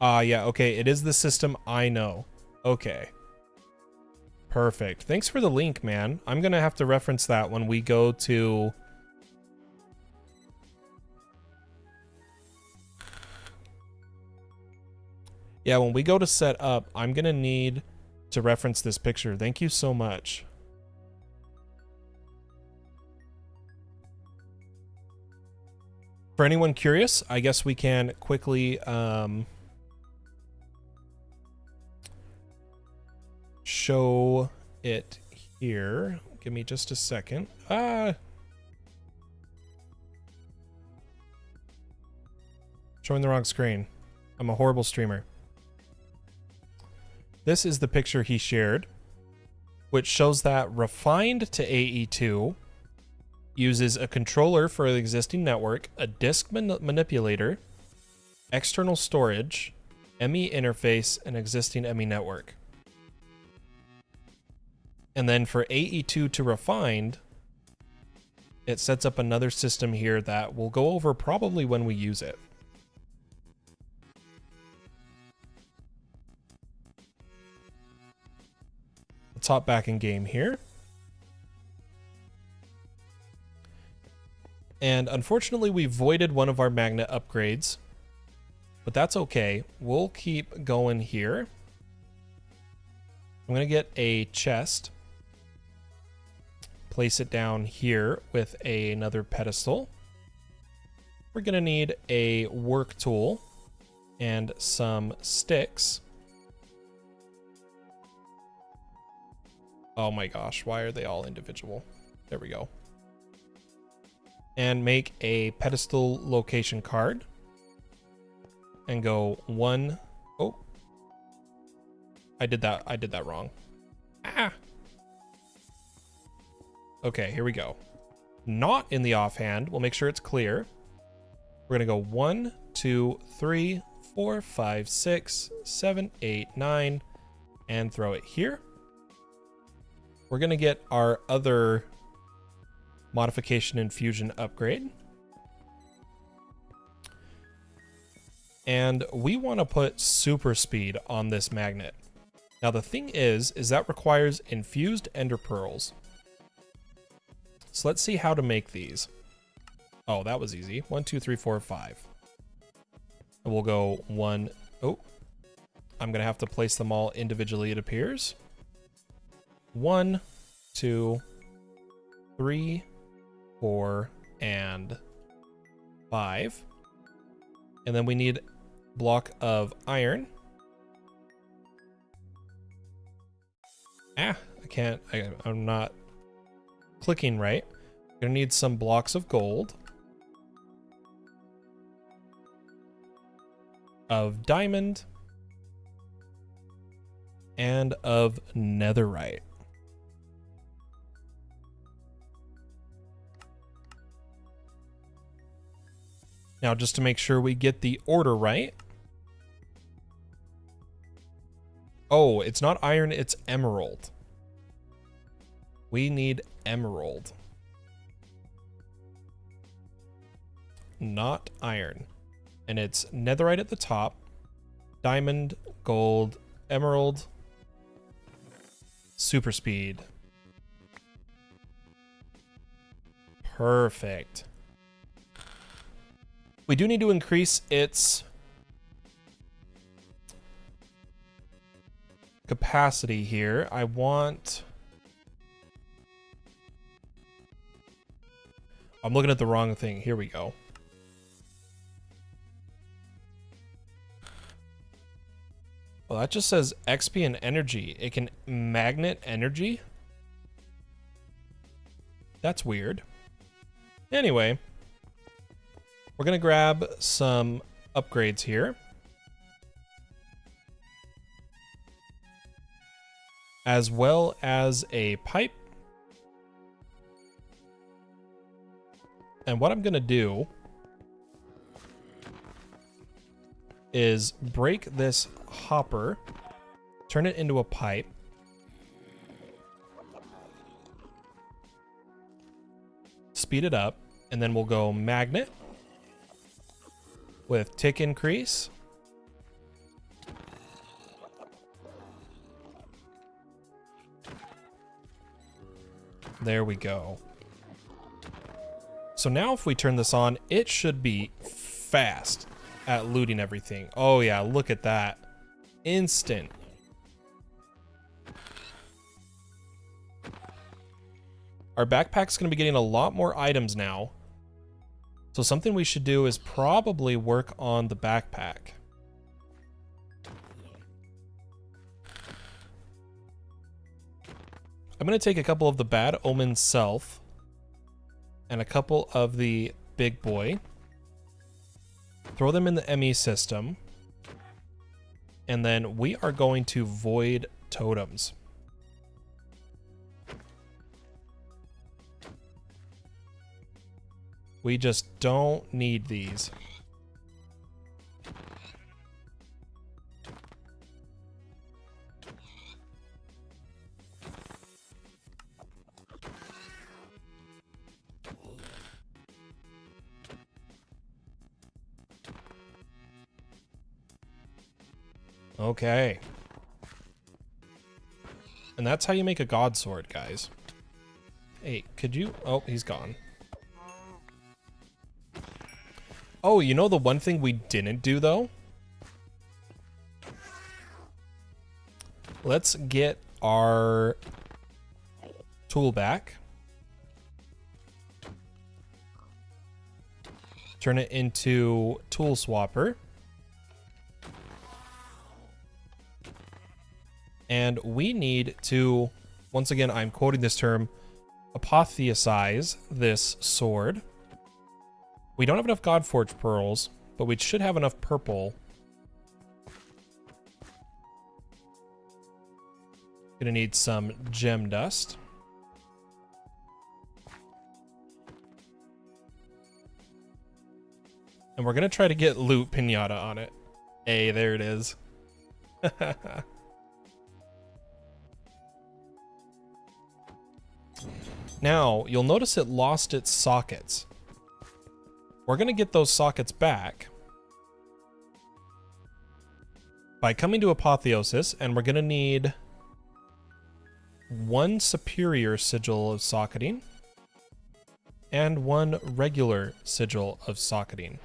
Yeah, okay, it is the system I know. Okay. Perfect. Thanks for the link, man. I'm gonna have to reference that when we go to... Yeah, when we go to set up, I'm gonna need to reference this picture. Thank you so much. For anyone curious, I guess we can quickly show it here. Give me just a second. Showing the wrong screen. I'm a horrible streamer. This is the picture he shared, which shows that refined to AE2 uses a controller for the existing network, a disk manipulator, external storage, ME interface, and existing ME network. And then for AE2 to refined, it sets up another system here that we'll go over probably when we use it. Let's hop back in game here. And unfortunately, we voided one of our magnet upgrades, but that's okay. We'll keep going here. I'm going to get a chest, place it down here with another pedestal. We're going to need a work tool. and some sticks. Oh my gosh, why are they all individual? There we go. And make a pedestal location card. And go 1. Oh. I did that wrong. Ah. Okay, here we go. Not in the offhand. We'll make sure it's clear. We're gonna go 1, 2, 3, 4, 5, 6, 7, 8, 9, and throw it here. We're gonna get our other modification and fusion upgrade. And we want to put super speed on this magnet. Now the thing is that requires infused ender pearls. So let's see how to make these. Oh, that was easy. 1, 2, 3, 4, 5. And we'll go 1. Oh, I'm gonna have to place them all individually, it appears. 1, 2, 3, 4, and 5. And then we need a block of iron. Ah, I'm not clicking right. Gonna need some blocks of gold. Of diamond. And of netherite. Now, just to make sure we get the order right. Oh, it's not iron, it's emerald. We need emerald. Not iron. And it's netherite at the top, diamond, gold, emerald, super speed. Perfect. We do need to increase its capacity here. I'm looking at the wrong thing. Here we go. Well, that just says XP and energy. It can magnet energy? That's weird. Anyway, we're gonna grab some upgrades here. As well as a pipe. And what I'm gonna do is break this hopper, turn it into a pipe, speed it up, and then we'll go magnet with tick increase. There we go. So now if we turn this on, it should be fast at looting everything. Oh yeah, look at that. Instant. Our backpack's going to be getting a lot more items now. So something we should do is probably work on the backpack. I'm going to take a couple of the Bad Omen Self and a couple of the Big Boy. Throw them in the ME system. And then we are going to void totems. We just don't need these. Okay. And that's how you make a god sword, guys. Hey, could you... Oh, he's gone. Oh, you know the one thing we didn't do, though? Let's get our tool back. Turn it into tool swapper. And we need to, once again, I'm quoting this term, apotheosize this sword. We don't have enough Godforge pearls, but we should have enough purple. Gonna need some gem dust. And we're gonna try to get loot pinata on it. Hey, there it is. Now, you'll notice it lost its sockets. We're gonna get those sockets back by coming to apotheosis, and we're gonna need 1 superior sigil of socketing and 1 regular sigil of socketing.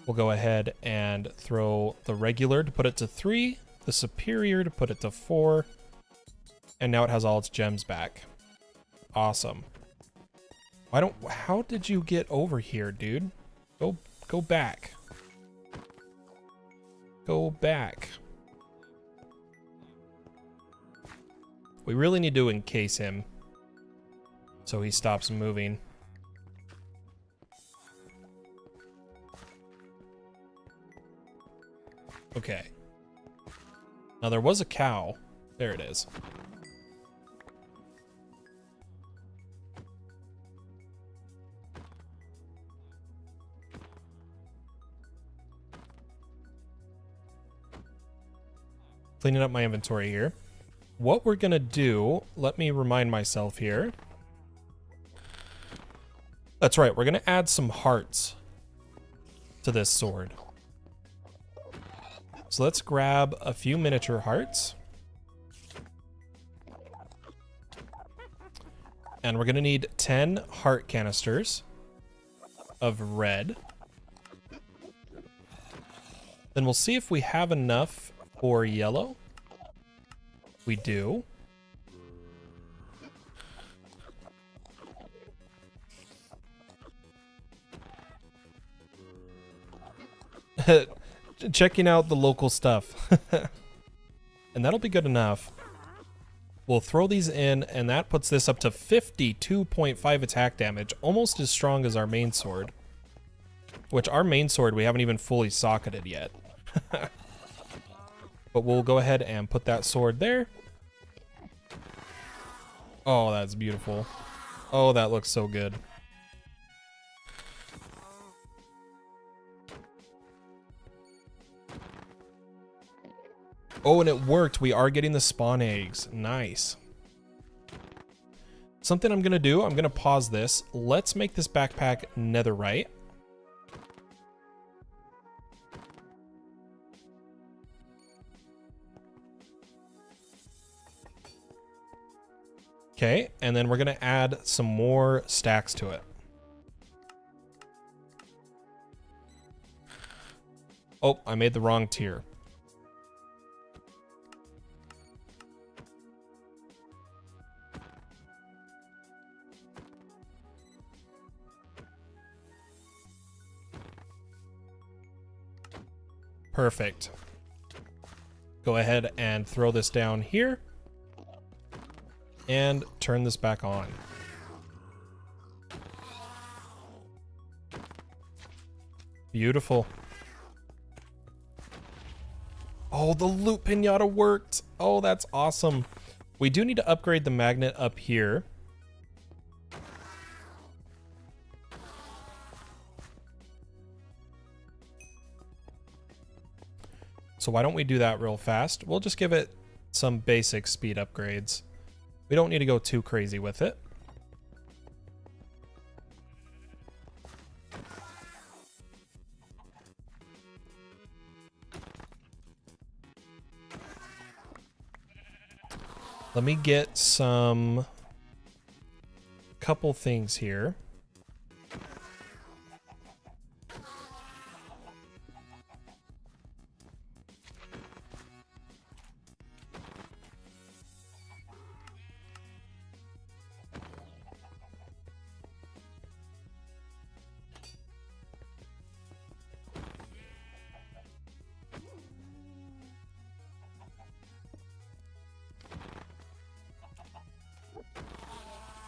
We'll go ahead and throw the regular to put it to 3, the superior to put it to 4, and now it has all its gems back. Awesome. How did you get over here, dude? Go back. Go back. We really need to encase him so he stops moving. Okay. Now there was a cow. There it is. Cleaning up my inventory here. What we're gonna do, let me remind myself here. That's right, we're gonna add some hearts to this sword. So let's grab a few miniature hearts. And we're gonna need 10 heart canisters of red. Then we'll see if we have enough for yellow. We do. Checking out the local stuff. And that'll be good enough. We'll throw these in, and that puts this up to 52.5 attack damage, almost as strong as our main sword. Which our main sword we haven't even fully socketed yet. But we'll go ahead and put that sword there. Oh, that's beautiful. Oh, that looks so good. Oh, and it worked. We are getting the spawn eggs. Nice. Something I'm going to do, I'm going to pause this. Let's make this backpack netherite. Okay, and then we're going to add some more stacks to it. Oh, I made the wrong tier. Perfect. Go ahead and throw this down here. And turn this back on. Beautiful. Oh, the loot pinata worked. Oh, that's awesome. We do need to upgrade the magnet up here. So why don't we do that real fast? We'll just give it some basic speed upgrades. We don't need to go too crazy with it. Let me get some couple things here.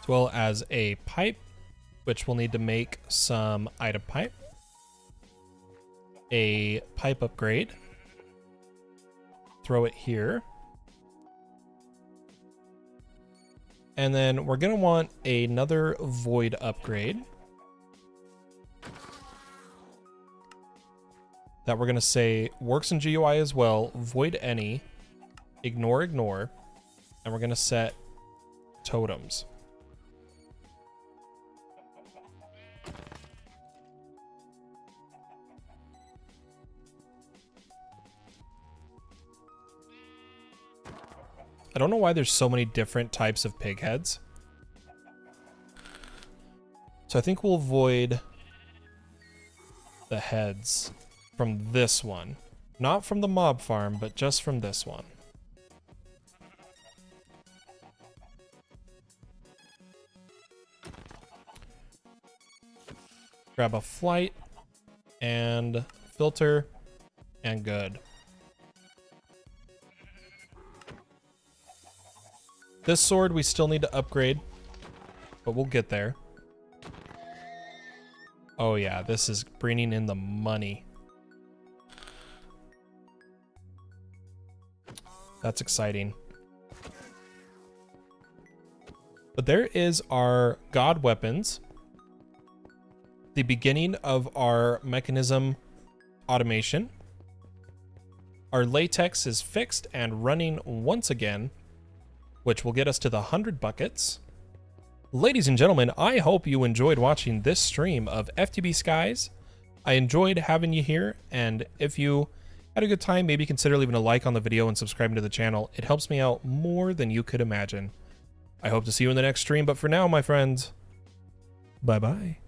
well as a pipe, which we'll need to make some item pipe, a pipe upgrade, throw it here, and then we're going to want another void upgrade that we're going to say works in GUI as well, void any, ignore, and we're going to set totems. I don't know why there's so many different types of pig heads. So I think we'll void the heads from this one. Not from the mob farm, but just from this one. Grab a flight and filter and good. This sword we still need to upgrade, but we'll get there. Oh yeah, this is bringing in the money. That's exciting. But there is our god weapons. The beginning of our mechanism automation. Our latex is fixed and running once again, which will get us to the 100 buckets. Ladies and gentlemen, I hope you enjoyed watching this stream of FTB Skies. I enjoyed having you here, and if you had a good time, maybe consider leaving a like on the video and subscribing to the channel. It helps me out more than you could imagine. I hope to see you in the next stream, but for now, my friends, bye-bye.